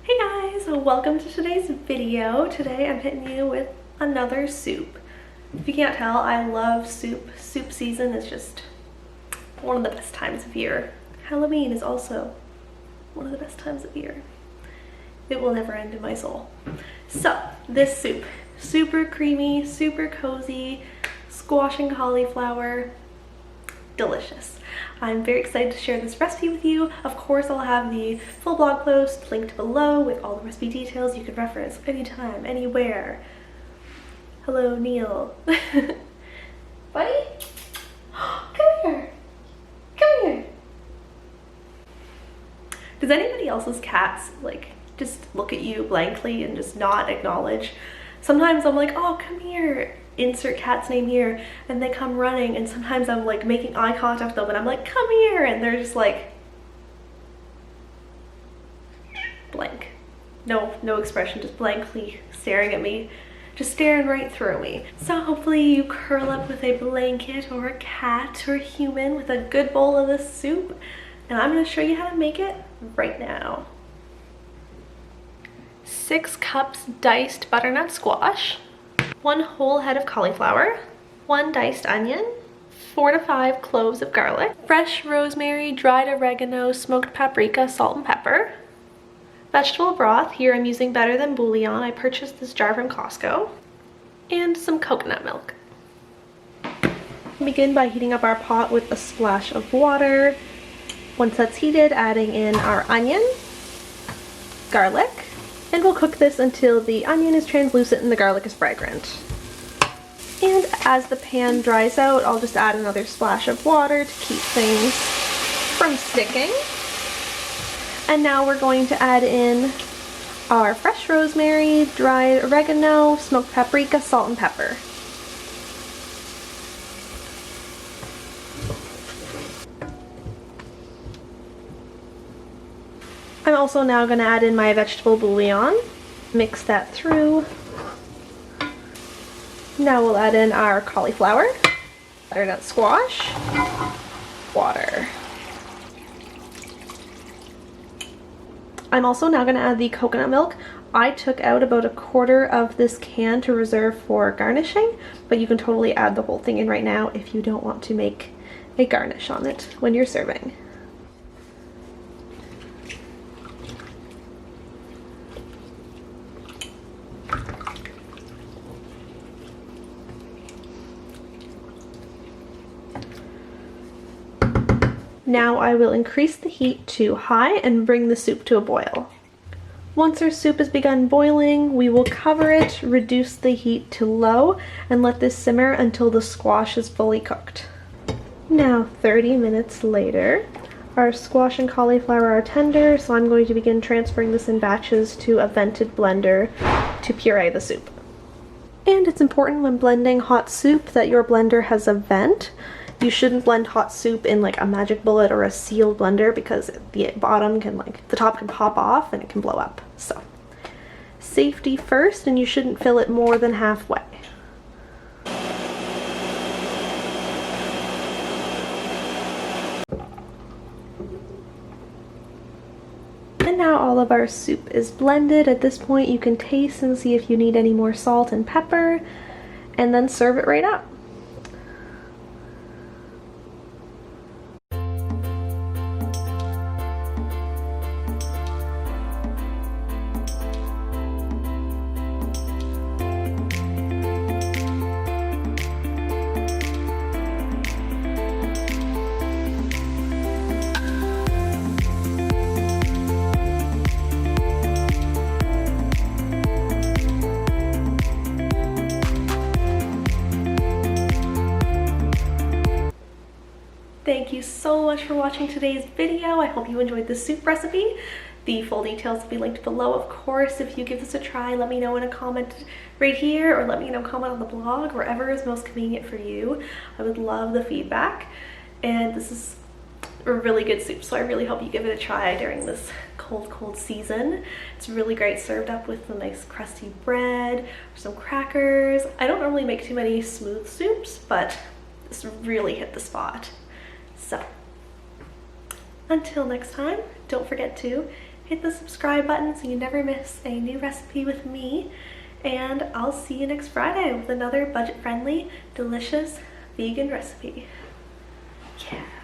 Hey guys, welcome to today's video. Today I'm hitting you with another soup. If you can't tell, I love soup. Soup season is just one of the best times of year. Halloween is also one of the best times of year. It will never end in my soul. So, this soup, super creamy, super cozy, squash and cauliflower, delicious. I'm very excited to share this recipe with you. Of course, I'll have the full blog post linked below with all the recipe details you can reference anytime, anywhere. Hello, Neil. Buddy? Come here. Come here. Does anybody else's cats like just look at you blankly and just not acknowledge? Sometimes I'm like, oh, come here. Insert cat's name here, and they come running, and sometimes I'm like making eye contact with them and I'm like, come here, and they're just like blank. No expression, just blankly staring at me, just staring right through me. So hopefully you curl up with a blanket or a cat or a human with a good bowl of this soup, and I'm going to show you how to make it right now. 6 cups diced butternut squash, 1 whole head of cauliflower, 1 diced onion, 4 to 5 cloves of garlic, fresh rosemary, dried oregano, smoked paprika, salt and pepper, vegetable broth. Here I'm using Better Than Bouillon. I purchased this jar from Costco, and some coconut milk. Begin by heating up our pot with a splash of water. Once that's heated, adding in our onion, garlic, and we'll cook this until the onion is translucent and the garlic is fragrant. And as the pan dries out, I'll just add another splash of water to keep things from sticking. And now we're going to add in our fresh rosemary, dried oregano, smoked paprika, salt and pepper. I'm also now going to add in my vegetable bouillon, mix that through. Now we'll add in our cauliflower, butternut squash, water. I'm also now going to add the coconut milk. I took out about 1/4 of this can to reserve for garnishing, but you can totally add the whole thing in right now if you don't want to make a garnish on it when you're serving. Now I will increase the heat to high and bring the soup to a boil. Once our soup has begun boiling, we will cover it, reduce the heat to low, and let this simmer until the squash is fully cooked. Now 30 minutes later, our squash and cauliflower are tender, so I'm going to begin transferring this in batches to a vented blender to puree the soup. And it's important when blending hot soup that your blender has a vent. You shouldn't blend hot soup in like a magic bullet or a sealed blender because the bottom can the top can pop off and it can blow up. So safety first, and you shouldn't fill it more than halfway. And now all of our soup is blended. At this point you can taste and see if you need any more salt and pepper, and then serve it right up. Thank you so much for watching today's video. I hope you enjoyed the soup recipe. The full details will be linked below, of course. If you give this a try, let me know in a comment right here, or let me know comment on the blog, wherever is most convenient for you. I would love the feedback. And this is a really good soup, so I really hope you give it a try during this cold season. It's really great served up with a nice crusty bread or some crackers. I don't normally make too many smooth soups, but this really hit the spot. So until next time, don't forget to hit the subscribe button so you never miss a new recipe with me, and I'll see you next Friday with another budget-friendly, delicious vegan recipe. Yeah.